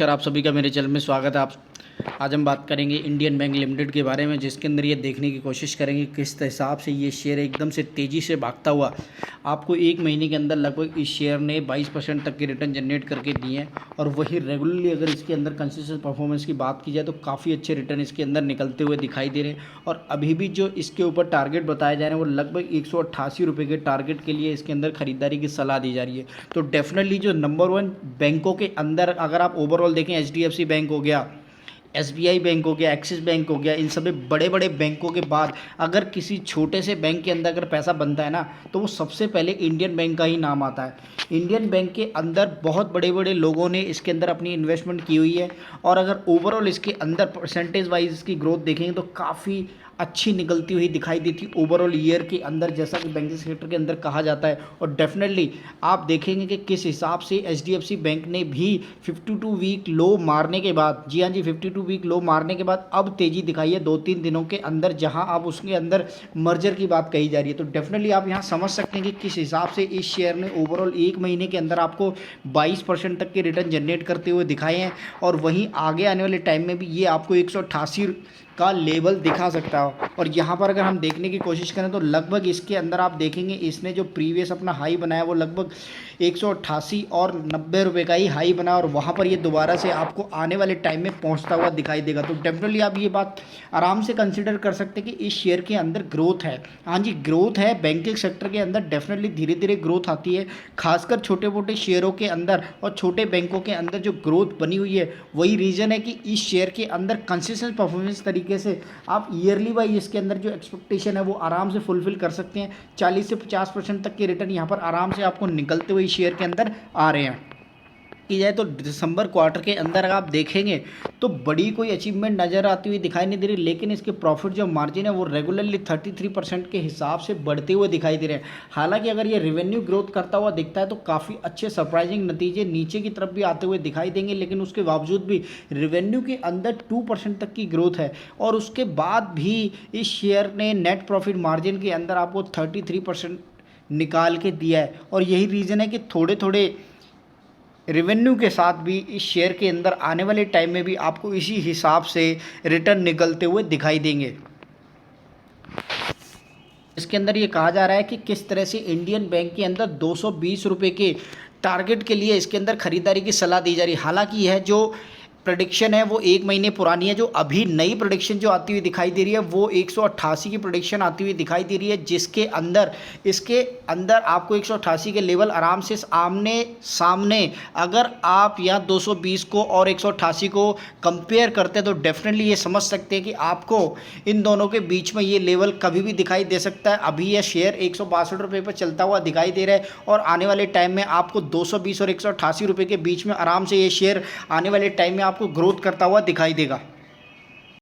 नमस्कार, आप सभी का मेरे चैनल में स्वागत है। आज हम बात करेंगे इंडियन बैंक लिमिटेड के बारे में, जिसके अंदर ये देखने की कोशिश करेंगे किस हिसाब से ये शेयर एकदम से तेज़ी से भागता हुआ आपको एक महीने के अंदर लगभग इस शेयर ने 22% तक के रिटर्न जनरेट करके दिए हैं। और वही रेगुलरली अगर इसके अंदर कंसिस्टेंट परफॉर्मेंस की बात की जाए तो काफ़ी अच्छे रिटर्न इसके अंदर निकलते हुए दिखाई दे रहे हैं। और अभी भी जो इसके ऊपर टारगेट बताए जा रहे हैं वो लगभग 188 रुपये के टारगेट के लिए इसके अंदर खरीदारी की सलाह दी जा रही है। तो डेफिनेटली जो नंबर 1 बैंकों के अंदर अगर आप ओवरऑल देखें, HDFC बैंक हो गया, SBI बैंक हो गया, एक्सिस बैंक हो गया, इन सभी बड़े बड़े बैंकों के बाद अगर किसी छोटे से बैंक के अंदर अगर पैसा बनता है ना, तो वो सबसे पहले इंडियन बैंक का ही नाम आता है। इंडियन बैंक के अंदर बहुत बड़े बड़े लोगों ने इसके अंदर अपनी इन्वेस्टमेंट की हुई है। और अगर ओवरऑल इसके अंदर परसेंटेज वाइज इसकी ग्रोथ देखेंगे तो काफ़ी अच्छी निकलती हुई दिखाई देती ओवरऑल ईयर के अंदर, जैसा कि बैंकिंग सेक्टर के अंदर कहा जाता है। और डेफिनेटली आप देखेंगे कि किस हिसाब से HDFC बैंक ने भी 52 वीक लो मारने के बाद, जी हाँ जी, 52 वीक लो मारने के बाद अब तेज़ी दिखाई है 2-3 दिनों के अंदर, जहां आप उसके अंदर मर्जर की बात कही जा रही है। तो डेफिनेटली आप यहाँ समझ सकते हैं कि किस हिसाब से इस शेयर ने ओवरऑल एक महीने के अंदर आपको 22% तक के रिटर्न जनरेट करते हुए दिखाए हैं। और वहीं आगे आने वाले टाइम में भी ये आपको 188 का लेवल दिखा सकता है। और यहाँ पर अगर हम देखने की कोशिश करें तो लगभग इसके अंदर आप देखेंगे इसने जो प्रीवियस अपना हाई बनाया वो लगभग 188 और 90 रुपये का ही हाई बना, और वहाँ पर ये दोबारा से आपको आने वाले टाइम में पहुँचता हुआ दिखाई देगा। तो डेफिनेटली आप ये बात आराम से कंसिडर कर सकते हैं कि इस शेयर के अंदर ग्रोथ है। हाँ जी, ग्रोथ है। बैंकिंग सेक्टर के अंदर डेफिनेटली धीरे धीरे ग्रोथ आती है, खासकर छोटे मोटे शेयरों के अंदर और छोटे बैंकों के अंदर जो ग्रोथ बनी हुई है वही रीज़न है कि इस शेयर के अंदर कंसिस्टेंट परफॉर्मेंस तरीके से आप ईयरली वाइज इसके अंदर जो एक्सपेक्टेशन है वो आराम से फुलफिल कर सकते हैं। 40 से 50% तक के रिटर्न यहाँ पर आराम से आपको निकलते हुए शेयर के अंदर आ रहे हैं। की जाए तो दिसंबर क्वार्टर के अंदर अगर आप देखेंगे तो बड़ी कोई अचीवमेंट नज़र आती हुई दिखाई नहीं दे रही, लेकिन इसके प्रॉफिट जो मार्जिन है वो रेगुलरली 33% के हिसाब से बढ़ते हुए दिखाई दे रहे हैं। हालांकि अगर ये रेवेन्यू ग्रोथ करता हुआ दिखता है तो काफ़ी अच्छे सरप्राइजिंग नतीजे नीचे की तरफ भी आते हुए दिखाई देंगे, लेकिन उसके बावजूद भी रेवेन्यू के अंदर 2% तक की ग्रोथ है। और उसके बाद भी इस शेयर ने नेट प्रॉफिट मार्जिन के अंदर आपको 33% निकाल के दिया है। और यही रीज़न है कि थोड़े थोड़े रेवेन्यू के साथ भी इस शेयर के अंदर आने वाले टाइम में भी आपको इसी हिसाब से रिटर्न निकलते हुए दिखाई देंगे। इसके अंदर ये कहा जा रहा है कि किस तरह से इंडियन बैंक के अंदर 220 रुपये के टारगेट के लिए इसके अंदर खरीदारी की सलाह दी जा रही है। हालांकि यह जो प्रेडिक्शन है वो एक महीने पुरानी है। जो अभी नई प्रेडिक्शन जो आती हुई दिखाई दे रही है वो 188 की प्रेडिक्शन आती हुई दिखाई दे रही है, जिसके अंदर इसके अंदर आपको 188 के लेवल आराम से आमने सामने अगर आप यहाँ 220 को और 188 को कंपेयर करते हैं तो डेफिनेटली ये समझ सकते हैं कि आपको इन दोनों के बीच में ये लेवल कभी भी दिखाई दे सकता है। अभी यह शेयर 162 रुपये पर चलता हुआ दिखाई दे रहा है और आने वाले टाइम में आपको 220 और 188 रुपये के बीच में आराम से ये शेयर आने वाले टाइम में आपको ग्रोथ करता हुआ दिखाई देगा।